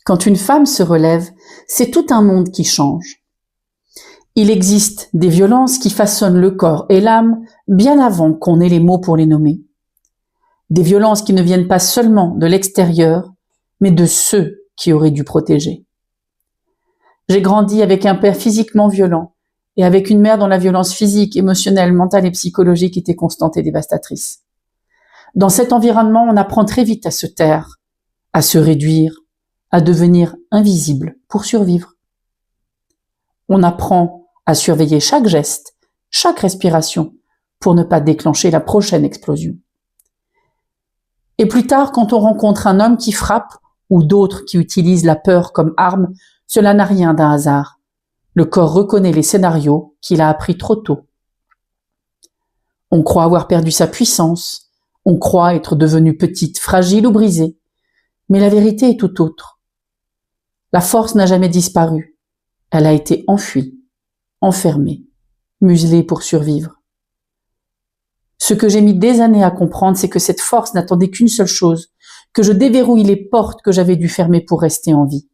Quand une femme se relève, c'est tout un monde qui change. Il existe des violences qui façonnent le corps et l'âme bien avant qu'on ait les mots pour les nommer. Des violences qui ne viennent pas seulement de l'extérieur, mais de ceux qui auraient dû protéger. J'ai grandi avec un père physiquement violent et avec une mère dont la violence physique, émotionnelle, mentale et psychologique était constante et dévastatrice. Dans cet environnement, on apprend très vite à se taire, à se réduire, à devenir invisible pour survivre. On apprend à surveiller chaque geste, chaque respiration, pour ne pas déclencher la prochaine explosion. Et plus tard, quand on rencontre un homme qui frappe ou d'autres qui utilisent la peur comme arme, cela n'a rien d'un hasard. Le corps reconnaît les scénarios qu'il a appris trop tôt. On croit avoir perdu sa puissance, on croit être devenu petite, fragile ou brisée, mais la vérité est tout autre. La force n'a jamais disparu, elle a été enfuie, enfermée, muselée pour survivre. Ce que j'ai mis des années à comprendre, c'est que cette force n'attendait qu'une seule chose, que je déverrouille les portes que j'avais dû fermer pour rester en vie.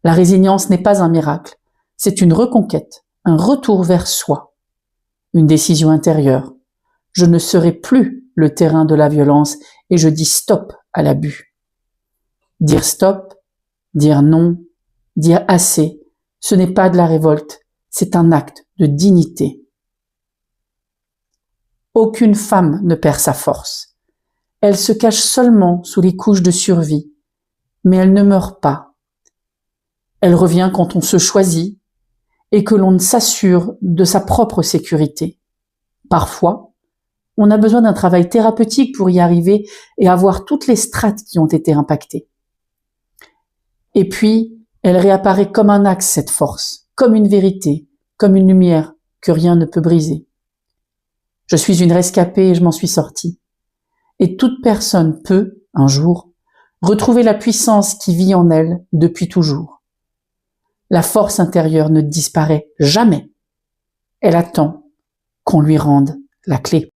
La résilience n'est pas un miracle, c'est une reconquête, un retour vers soi, une décision intérieure. Je ne serai plus le terrain de la violence et je dis stop à l'abus. Dire stop, dire non, dire assez, ce n'est pas de la révolte, c'est un acte de dignité. Aucune femme ne perd sa force. Elle se cache seulement sous les couches de survie, mais elle ne meurt pas. Elle revient quand on se choisit et que l'on s'assure de sa propre sécurité. Parfois, on a besoin d'un travail thérapeutique pour y arriver et avoir toutes les strates qui ont été impactées. Et puis, elle réapparaît comme un axe, cette force, comme une vérité, comme une lumière que rien ne peut briser. Je suis une rescapée et je m'en suis sortie. Et toute personne peut, un jour, retrouver la puissance qui vit en elle depuis toujours. La force intérieure ne disparaît jamais. Elle attend qu'on lui rende la clé.